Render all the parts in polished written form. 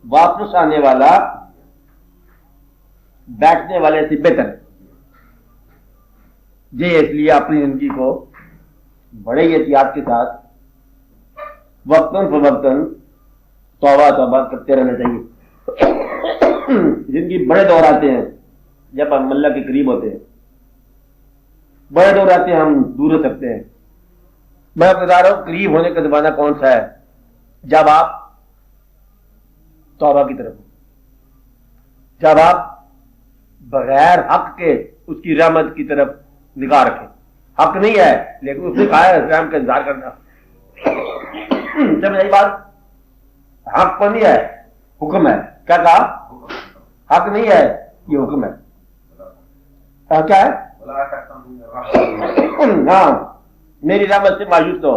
واپس آنے والا بیٹھنے والے سے بہتر ہے. یہ اس لیے اپنی زندگی کو بڑے احتیاط کے ساتھ وقتاً فوقتاً توبہ توبہ کرتے رہنا چاہیے. زندگی بڑے دور آتے ہیں جب ہم اللہ کے قریب ہوتے ہیں، بڑے دور آتے ہیں ہم دور ہو سکتے ہیں. میں بتا رہا ہوں قریب ہونے کا زمانہ کون سا ہے؟ جب آپ توبہ کی طرف ہو، جب آپ بغیر حق کے اس کی رحمت کی طرف نگاہ رکھیں. حق نہیں ہے لیکن اس نے کہا ہے رحم کا انتظار کرنا. جب یہی بات حق کو نہیں ہے حکم ہے. کیا کہا؟ حق نہیں ہے یہ حکم ہے. کیا ہے؟ ہاں میری رحمت سے مایوس ہو.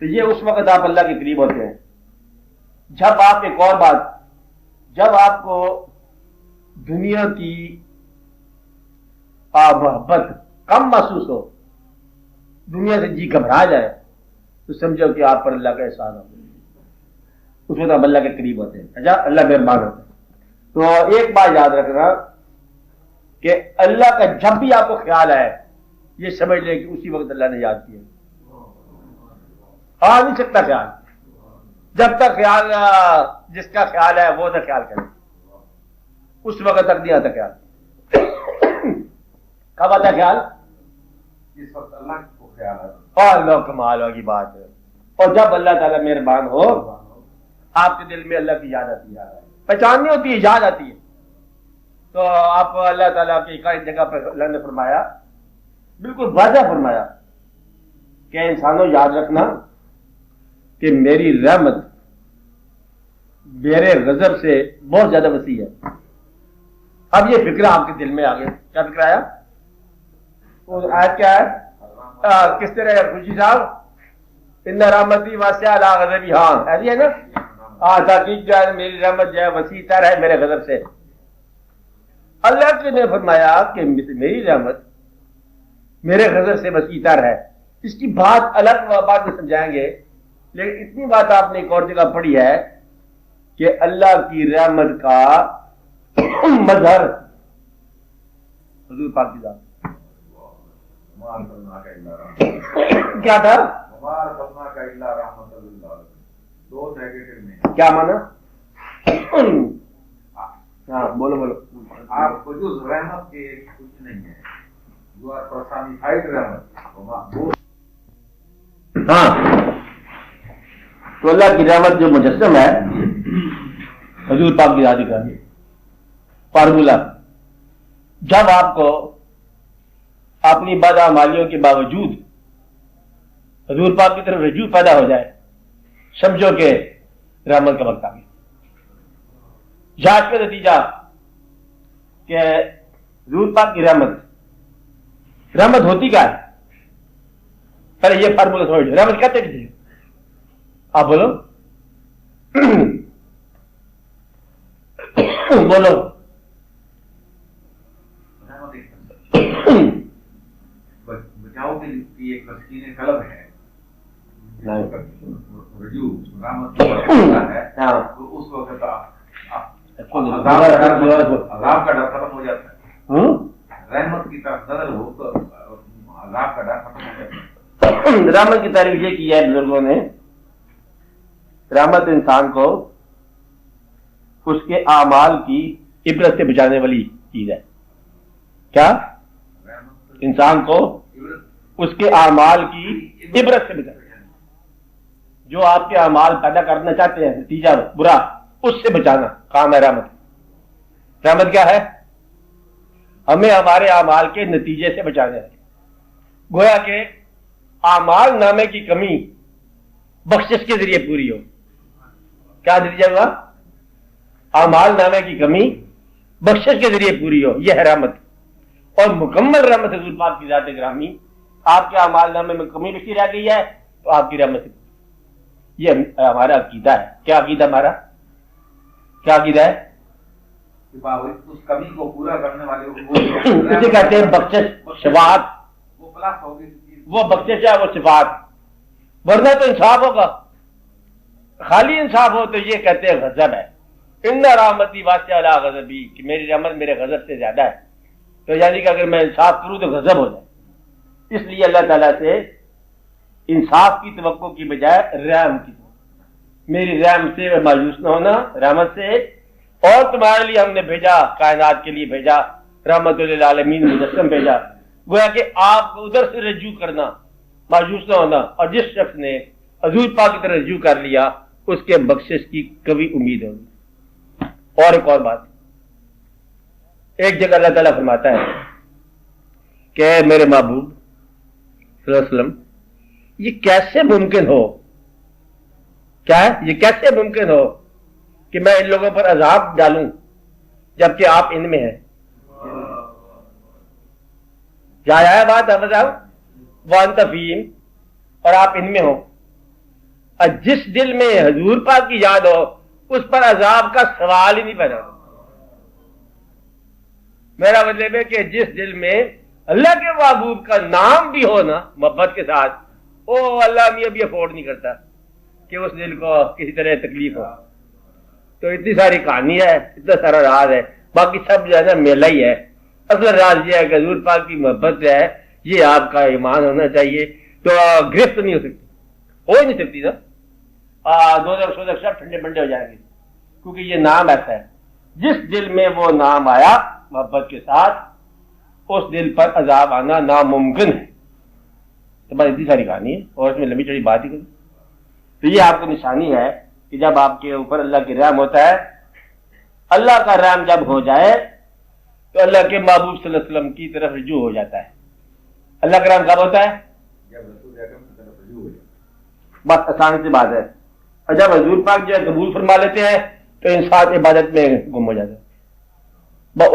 تو یہ اس وقت آپ اللہ کے قریب ہوتے ہیں جب آپ ایک اور بات، جب آپ کو دنیا کی محبت کم محسوس ہو، دنیا سے جی گھبرا جائے، تو سمجھو کہ آپ پر اللہ کا احسان ہو. اس وقت آپ اللہ کے قریب ہوتے ہیں. اچھا اللہ مہربان ہوتا ہے. تو ایک بات یاد رکھنا کہ اللہ کا جب بھی آپ کو خیال آئے یہ سمجھ لیں کہ اسی وقت اللہ نے یاد کیا. آ نہیں سکتا خیال جب تک خیال جس کا خیال ہے وہ نہ خیال کرے، اس وقت تک نہیں آتا خیال. کب آتا خیال؟ جس وقت اللہ کو خیال ہے. اور اللہ کمال ہوگی بات ہے. اور جب اللہ تعالیٰ مہربان ہو آپ کے دل میں اللہ کی یاد آتی ہے، پہچان نہیں ہوتی ہے، یاد آتی ہے. تو آپ اللہ تعالیٰ کی ایک جگہ پر اللہ نے فرمایا، بالکل واضح فرمایا کہ انسانوں یاد رکھنا کہ میری رحمت میرے غضب سے بہت زیادہ وسیع ہے. اب یہ فکر آپ کے دل میں آ گیا. کیا فکر آیا؟ وہ آیت کیا ہے؟ کس طرح ہے خوشی صاحب؟ ان رحمتی واسعہ لا غضبی. ہاں ایسی ہے نا. تاکہ جو ہے میری رحمت جو ہے وسیع تر ہے میرے غضب سے. اللہ کے نے فرمایا کہ میری رحمت میرے غضب سے وسیع تر ہے. اس کی بات الگ بات میں سمجھائیں گے، لیکن اتنی بات آپ نے ایک اور جگہ پڑھی ہے کہ اللہ کی رحمت کا مظہر حضور پاک کی ذات. کیا تھا؟ کیا مانا؟ ہاں بولو بولو. آپ کو جو رحمت کے کچھ نہیں ہے. ہاں تو اللہ کی رحمت جو مجسم ہے حضور پاک کی ذات کا فارمولہ. جب آپ کو اپنی بدعمالیوں کے باوجود حضور پاک کی طرف رجوع پیدا ہو جائے، سمجھو کہ رحمت کا وقت آ گیا. جانچ کا نتیجہ کہ حضور پاک کی رحمت ہوتی کیا ہے؟ پہلے یہ فارمولہ سمجھ. رحمت کہتے کسی آپ بولو بولو. بچاؤ کے لیے ایک تسکین قلب ہے. رجوع رحمت ہے تو اس وقت عذاب کا ڈر ختم ہو جاتا ہے. رحمت کی طرف نظر ہو تو عذاب کا ڈر ختم ہو جاتا ہے. رحمت کی تعریف یہ کی ہے بزرگوں نے. رحمت انسان کو اس کے اعمال کی عبرت سے بچانے والی چیز ہے. کیا؟ انسان کو اس کے اعمال کی عبرت سے بچانا. جو آپ کے اعمال پیدا کرنا چاہتے ہیں نتیجہ برا، اس سے بچانا کام ہے رحمت. رحمت کیا ہے؟ ہمیں ہمارے اعمال کے نتیجے سے بچانا ہے. گویا کہ اعمال نامے کی کمی بخشش کے ذریعے پوری ہو. کیا نتیجہ ہوا؟ اعمال نامے کی کمی بخشش کے ذریعے پوری ہو. یہ ہے رحمت. اور مکمل رحمت حضور پاک کی ذات گرامی. آپ کے اعمال نامے میں کمی بچی رہ گئی ہے تو آپ کی رحمت. یہ ہمارا عقیدہ ہے. کیا عقیدہ ہمارا؟ کیا عقیدہ ہے؟ اس کمی کو پورا کرنے والے اسے کہتے ہیں بخشش شفاعت. وہ بخشش ہے، وہ شفاعت. ورنہ تو انصاف ہوگا. خالی انصاف ہو تو یہ کہتے ہیں غضب ہے. ان رحمتی واسعہ لا غضبی، کہ میری رحمت میرے غضب سے زیادہ ہے. تو یعنی کہ اگر میں انصاف کروں تو غضب ہو جائے. اس لیے اللہ تعالیٰ سے انصاف کی توقع کی بجائے رحم کی توقع. میری رحم سے مایوس نہ ہونا، رحمت سے. اور تمہارے لیے ہم نے بھیجا، کائنات کے لیے بھیجا، رحمت للعالمین مجسم بھیجا. گویا کہ آپ کو ادھر سے رجوع کرنا، مایوس نہ ہونا. اور جس شخص نے حضور پاک کی طرح رجوع کر لیا اس کے بخشش کی کبھی امید ہوگی. اور ایک اور بات، ایک جگہ اللہ تعالیٰ فرماتا ہے کہ میرے محبوب صلی اللہ علیہ وسلم، یہ کیسے ممکن ہو، کیا ہے یہ کیسے ممکن ہو کہ میں ان لوگوں پر عذاب ڈالوں جبکہ آپ ان میں ہیں. کیا ہے بات ہے صاحب، وانت فیہم، اور آپ ان میں ہو. اور جس دل میں حضور پاک کی یاد ہو اس پر عذاب کا سوال ہی نہیں پیدا ہوتا. میرا مطلب ہے کہ جس دل میں اللہ کے محبوب کا نام بھی ہو نا محبت کے ساتھ، او اللہ میں ابھی افورڈ نہیں کرتا کہ اس دل کو کسی طرح تکلیف ہو. تو اتنی ساری کہانی ہے، اتنا سارا راز ہے، باقی سب جو ہے نا میلہ ہی ہے. اصل راز یہ ہے کہ حضور پاک کی محبت جو ہے یہ آپ کا ایمان ہونا چاہیے. تو گرفت نہیں ہو سکتی، ہو ہی نہیں سکتی نا. دو سب ٹھنڈے بنڈے ہو جائیں گے، کیونکہ یہ نام ایسا ہے. جس دل میں وہ نام آیا محبت کے ساتھ، اس دل پر عذاب آنا ناممکن ہے. تو بس اتنی ساری کہانی ہے اور اس میں لمبی چوڑی بات ہی کروں. تو یہ آپ کو نشانی ہے کہ جب آپ کے اوپر اللہ کی رحم ہوتا ہے، اللہ کا رحم جب ہو جائے تو اللہ کے محبوب صلی اللہ علیہ وسلم کی طرف رجوع ہو جاتا ہے. اللہ کا رحم کب ہوتا ہے؟ بس آسان سی بات ہے. اور جب حضور پاک جو ہے قبول فرما لیتے ہیں تو انسان عبادت میں گم ہو جاتا ہے.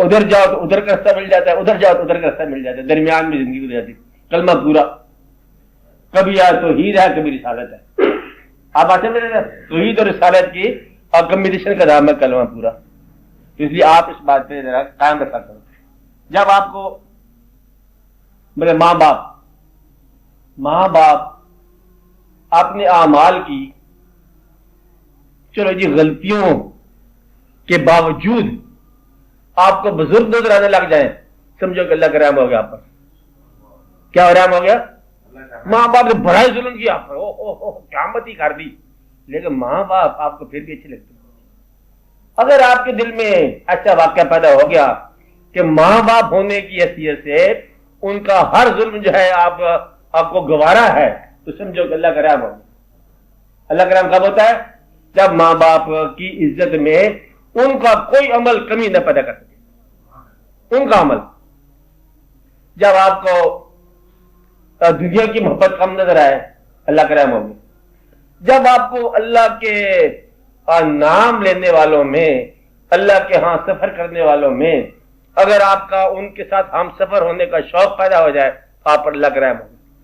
ادھر جاؤ تو ادھر کا رستہ مل جاتا ہے، ادھر جاؤ تو ادھر کا رستہ مل جاتا ہے، درمیان میں زندگی گزر جاتی. کلمہ پورا، کبھی یا توحید ہے کبھی رسالت ہے. آپ آتے میرے توحید اور رسالت کی اور کمبینیشن کا نام ہے کلمہ پورا. تو اس لیے آپ اس بات پہ ذرا قائم رکھا کرو. جب آپ کو میرے ماں باپ اپنے اعمال کی چلو جی غلطیوں کے باوجود آپ کو بزرگ نظر آنے لگ جائیں، سمجھو کہ اللہ کا رحم ہو گیا آپ پر. کیا رحم ہو گیا؟ ماں باپ نے بڑا ہی ظلم کیا آپ پر، قیامت ہی کر دی، لیکن ماں باپ آپ کو پھر بھی اچھے لگتے. اگر آپ کے دل میں ایسا واقعہ پیدا ہو گیا کہ ماں باپ ہونے کی حیثیت سے ان کا ہر ظلم جو ہے آپ کو گوارا ہے، تو سمجھو کہ اللہ کا رحم ہو گیا. اللہ کا رحم کب ہوتا ہے؟ جب ماں باپ کی عزت میں ان کا کوئی عمل کمی نہ پیدا کر سکے. ان کا عمل، جب آپ کو دنیا کی محبت کم نظر آئے، اللہ کا رحم ہو گیا. جب آپ کو اللہ کے نام لینے والوں میں، اللہ کے ہاں سفر کرنے والوں میں اگر آپ کا ان کے ساتھ ہم سفر ہونے کا شوق پیدا ہو جائے تو آپ پر اللہ کا رحم ہو.